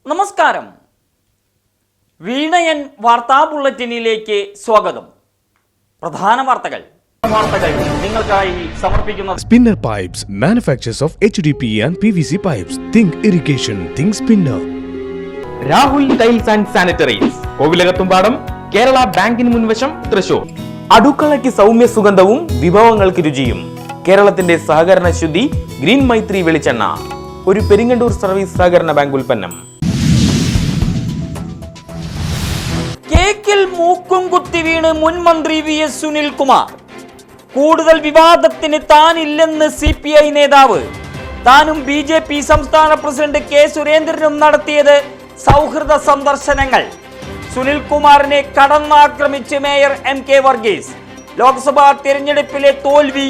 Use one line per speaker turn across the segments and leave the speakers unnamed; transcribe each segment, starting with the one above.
നമസ്കാരം. വീണയൻ വാർത്താ ബുള്ളറ്റിനിലേക്ക് സ്വാഗതം. പ്രധാന വാർത്തകൾ നിങ്ങൾക്കായി സമർപ്പിക്കുന്നത്
Spinner Pipes, manufacturers of HDPE and PVC pipes. Think irrigation, think Spinner.
Rahul tiles and sanitaries, Kovilakathumpadam, Kerala ബാങ്കിന് മുൻവശം, തൃശൂർ. അടുക്കളയ്ക്ക് സൗമ്യ സുഗന്ധവും വിഭവങ്ങൾക്ക് രുചിയും. കേരളത്തിന്റെ സഹകരണ ശുദ്ധി ഗ്രീൻ മൈത്രി വെളിച്ചെണ്ണ, ഒരു പെരിങ്ങണ്ടൂർ സർവീസ് സഹകരണ ബാങ്ക് ഉൽപ്പന്നം.
കേക്കിൽ മൂക്കും കുത്തി വീണ് മുൻ മന്ത്രി VS സുനിൽകുമാർ. കൂടുതൽ വിവാദത്തിന് താനില്ലെന്ന് CPI നേതാവ്. താനും BJP സംസ്ഥാന പ്രസിഡന്റ് K സുരേന്ദ്രനും നടത്തിയത് സൗഹൃദ സന്ദർശനങ്ങൾ. സുനിൽകുമാറിനെ കടന്നാക്രമിച്ച് മേയർ MK വർഗീസ്. ലോക്സഭാ തിരഞ്ഞെടുപ്പിലെ തോൽവി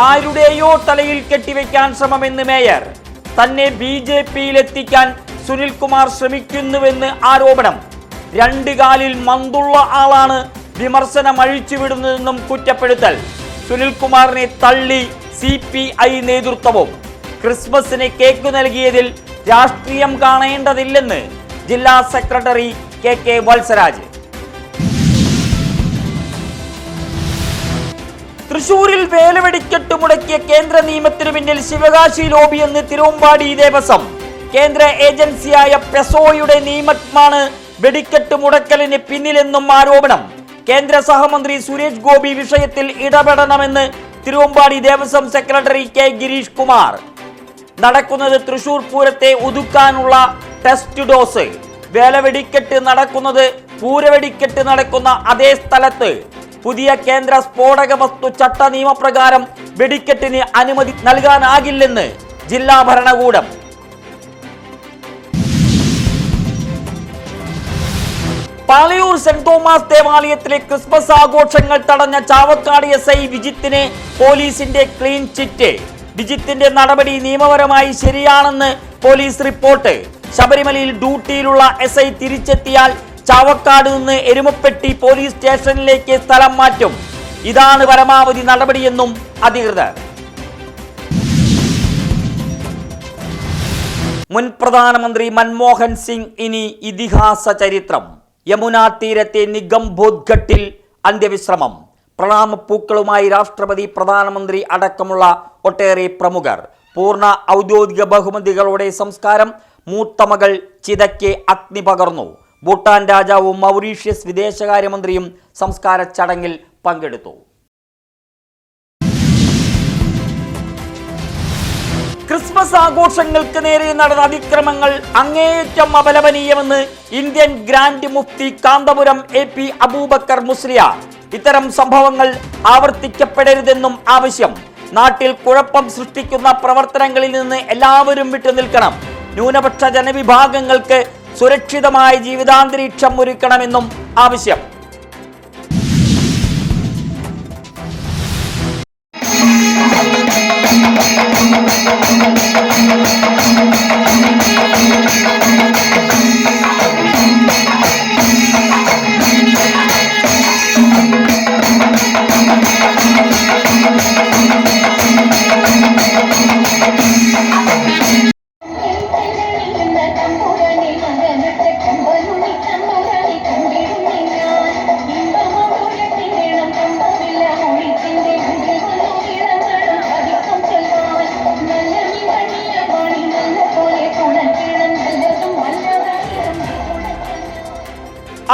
ആരുടെയോ തലയിൽ കെട്ടിവെക്കാൻ ശ്രമമെന്ന് മേയർ. തന്നെ BJPയിലെത്തിക്കാൻ സുനിൽകുമാർ ശ്രമിക്കുന്നുവെന്ന് ആരോപണം. രണ്ട് കാലിൽ മന്തുള്ള ആളാണ് വിമർശനം അഴിച്ചുവിടുന്നതെന്നും കുറ്റപ്പെടുത്തൽ. സുനിൽകുമാറിനെ തള്ളി CPI നേതൃത്വവും. ക്രിസ്മസിന് കേക്ക് നൽകിയതിൽ രാഷ്ട്രീയം കാണേണ്ടതില്ലെന്ന് ജില്ലാ സെക്രട്ടറി KK വത്സരാജ്. തൃശൂരിൽ വേലവെടിക്കെട്ട് മുടക്കിയ കേന്ദ്ര നിയമത്തിനു പിന്നിൽ ശിവകാശി ലോബിയെന്ന് തിരുവമ്പാടി ദേവസ്വം. കേന്ദ്ര ഏജൻസിയായ പെസോയുടെ നിയമമാണ് വെടിക്കെട്ട് മുടക്കലിന് പിന്നിലെന്നും ആരോപണം. കേന്ദ്ര സഹമന്ത്രി സുരേഷ് ഗോപി വിഷയത്തിൽ ഇടപെടണമെന്ന് തിരുവമ്പാടി ദേവസ്വം സെക്രട്ടറി K ഗിരീഷ് കുമാർ. നടക്കുന്നത് തൃശൂർ പൂരത്തെ ഒതുക്കാനുള്ള ടെസ്റ്റ് ഡോസ്. വേലവെടിക്കെട്ട് നടക്കുന്നത് പൂരവെടിക്കെട്ട് നടക്കുന്ന അതേ സ്ഥലത്ത്. പുതിയ കേന്ദ്ര സ്ഫോടക വസ്തു ചട്ട നിയമപ്രകാരം വെടിക്കെട്ടിന് അനുമതി നൽകാനാകില്ലെന്ന് ജില്ലാ ഭരണകൂടം. പാലയൂർ സെന്റ് തോമസ് ദേവാലയത്തിലെ ക്രിസ്മസ് ആഘോഷങ്ങൾ തടഞ്ഞ ചാവക്കാട് SI വിജിത്തിന് പോലീസിന്റെ ക്ലീൻ ചിറ്റ്. വിജിത്തിന്റെ നടപടി നിയമപരമായി ശരിയാണെന്ന് പോലീസ് റിപ്പോർട്ട്. ശബരിമലയിൽ ഡ്യൂട്ടിയിലുള്ള SI തിരിച്ചെത്തിയാൽ ചാവക്കാട് നിന്ന് എരുമപ്പെട്ടി പോലീസ് സ്റ്റേഷനിലേക്ക് സ്ഥലം മാറ്റും. ഇതാണ് പരമാവധി നടപടിയെന്നും അധികൃതർ. മുൻ പ്രധാനമന്ത്രി മൻമോഹൻ സിംഗ് ഇനി ഇതിഹാസ ചരിത്രം. യമുനാ തീരത്തെ നിഗംബോധ്ഘട്ടിൽ അന്ത്യവിശ്രമം. പ്രണാമപ്പൂക്കളുമായി രാഷ്ട്രപതി, പ്രധാനമന്ത്രി അടക്കമുള്ള ഒട്ടേറെ പ്രമുഖർ. പൂർണ്ണ ഔദ്യോഗിക ബഹുമതികളോടെ സംസ്കാരം. മൂത്തമകൾ ചിതയ്ക്ക് അഗ്നി പകർന്നു. ഭൂട്ടാൻ രാജാവും മൗറീഷ്യസ് വിദേശകാര്യമന്ത്രിയും സംസ്കാര ചടങ്ങിൽ പങ്കെടുത്തു. ക്രിസ്മസ് ആഘോഷങ്ങൾക്ക് നേരെ നടന്ന അതിക്രമങ്ങൾ അങ്ങേയറ്റം അപലപനീയമെന്ന് ഇന്ത്യൻ ഗ്രാൻഡ് മുഫ്തി കാന്തപുരം AP അബൂബക്കർ മുസ്ലിയാർ. ഇത്തരം സംഭവങ്ങൾ ആവർത്തിക്കപ്പെടരുതെന്നും ആവശ്യം. നാട്ടിൽ കുഴപ്പം സൃഷ്ടിക്കുന്ന പ്രവർത്തനങ്ങളിൽ നിന്ന് എല്ലാവരും വിട്ടുനിൽക്കണം. ന്യൂനപക്ഷ ജനവിഭാഗങ്ങൾക്ക് സുരക്ഷിതമായ ജീവിതാന്തരീക്ഷം ഒരുക്കണമെന്നും ആവശ്യം.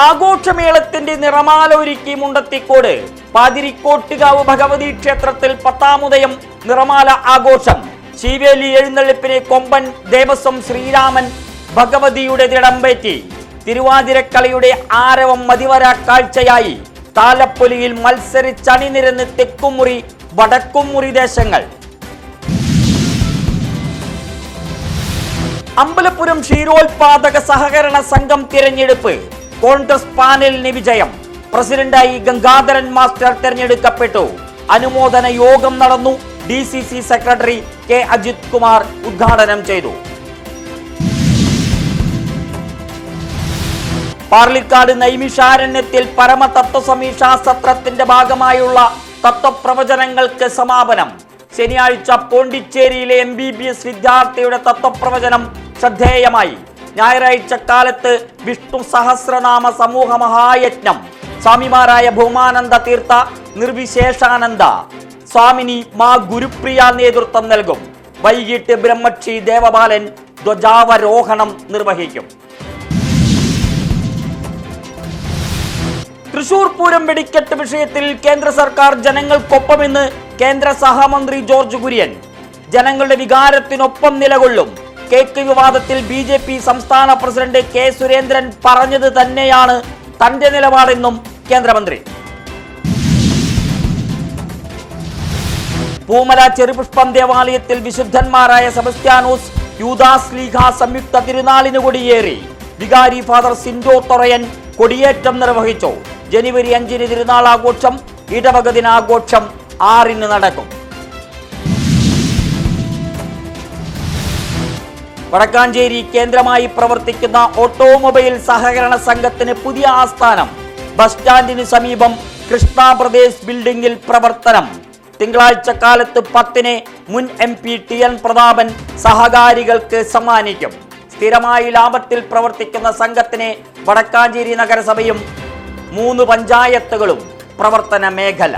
ആഘോഷമേളത്തിന്റെ നിറമാല ഒരുക്കി മുണ്ടത്തിക്കോട്. പാതിരിക്കോട്ടുകാവ് ഭഗവതി ക്ഷേത്രത്തിൽ 10-ാമുദയം നിറമാല ആഘോഷം. ശീവേലി എഴുന്നള്ളിപ്പിനെ കൊമ്പൻ ദേവസ്വം ശ്രീരാമൻ ഭഗവതിയുടെ തിടമ്പേറ്റി. തിരുവാതിരക്കളിയുടെ ആരവം മതിവര കാഴ്ചയായി. താലപ്പൊലിയിൽ മത്സരിച്ചണിനിരന്ന് തെക്കുമുറി വടക്കുമുറി ദേശങ്ങൾ. അമ്പലപ്പുരം ക്ഷീരോത്പാദക സഹകരണ സംഘം തിരഞ്ഞെടുപ്പ്. കോൺഗ്രസ് പാനലിന് വിജയം. പ്രസിഡന്റായി ഗംഗാധരൻ മാസ്റ്റർ തെരഞ്ഞെടുക്കപ്പെട്ടു. അനുമോദന യോഗം നടന്നു. DCC secretary K Ajith Kumar ഉദ്ഘാടനം ചെയ്തു. പാർലിക്കാട് നൈമിഷാരണ്യത്തിൽ പരമതത്വസമീക്ഷാ സത്രത്തിന്റെ ഭാഗമായുള്ള തത്വപ്രവചനങ്ങൾക്ക് സമാപനം. ശനിയാഴ്ച പോണ്ടിച്ചേരിയിലെ MBBS വിദ്യാർത്ഥിയുടെ തത്വപ്രവചനം ശ്രദ്ധേയമായി. ഞായറാഴ്ച കാലത്ത് വിഷ്ണു സഹസ്രനാമ സമൂഹ മഹായജ്ഞം. സ്വാമിമാരായ ഭൂമാനന്ദ തീർത്ഥ, നിർവിശേഷാനന്ദ സ്വാമിനി മാ ഗുരുപ്രിയ നേതൃത്വം നൽകും. വൈകിട്ട് ബ്രഹ്മക്ഷി ദേവപാലൻ ധ്വജാവരോഹണം നിർവഹിക്കും. തൃശൂർ പൂരം വെടിക്കെട്ട് വിഷയത്തിൽ കേന്ദ്ര സർക്കാർ ജനങ്ങൾക്കൊപ്പമെന്ന് കേന്ദ്ര സഹമന്ത്രി ജോർജ് കുര്യൻ. ജനങ്ങളുടെ വികാരത്തിനൊപ്പം നിലകൊള്ളും. കേക്ക് വിവാദത്തിൽ BJP സംസ്ഥാന പ്രസിഡന്റ് കെ സുരേന്ദ്രൻ പറഞ്ഞത് തന്നെയാണ് തന്റെ നിലപാടെന്നും കേന്ദ്രമന്ത്രി. പൂമല ചെറുപുഷ്പം ദേവാലയത്തിൽ വിശുദ്ധന്മാരായ സെബസ്ത്യാനോസ് യൂദാസ് ലീഗ സംയുക്ത തിരുനാളിന് കൊടിയേറി. വികാരി ഫാദർ സിൻഡോ തൊറയൻ കൊടിയേറ്റം നിർവഹിച്ചു. ജനുവരി 5 തിരുനാൾ ആഘോഷം, ഇടവക ദിനാഘോഷം 6 നടക്കും. വടക്കാഞ്ചേരി കേന്ദ്രമായി പ്രവർത്തിക്കുന്ന ഓട്ടോമൊബൈൽ സഹകരണ സംഘത്തിന് പുതിയ ആസ്ഥാനം. ബസ് സ്റ്റാൻഡിന് സമീപം കൃഷ്ണ പ്രദേശ് ബിൽഡിംഗിൽ പ്രവർത്തനം. തിങ്കളാഴ്ച കാലത്ത് 10 മുൻ MP TN പ്രതാപൻ സഹകാരികൾക്ക് സമ്മാനിക്കും. സ്ഥിരമായി ലാഭത്തിൽ പ്രവർത്തിക്കുന്ന സംഘത്തിന് വടക്കാഞ്ചേരി നഗരസഭയും 3 പഞ്ചായത്തുകളും പ്രവർത്തന മേഖല.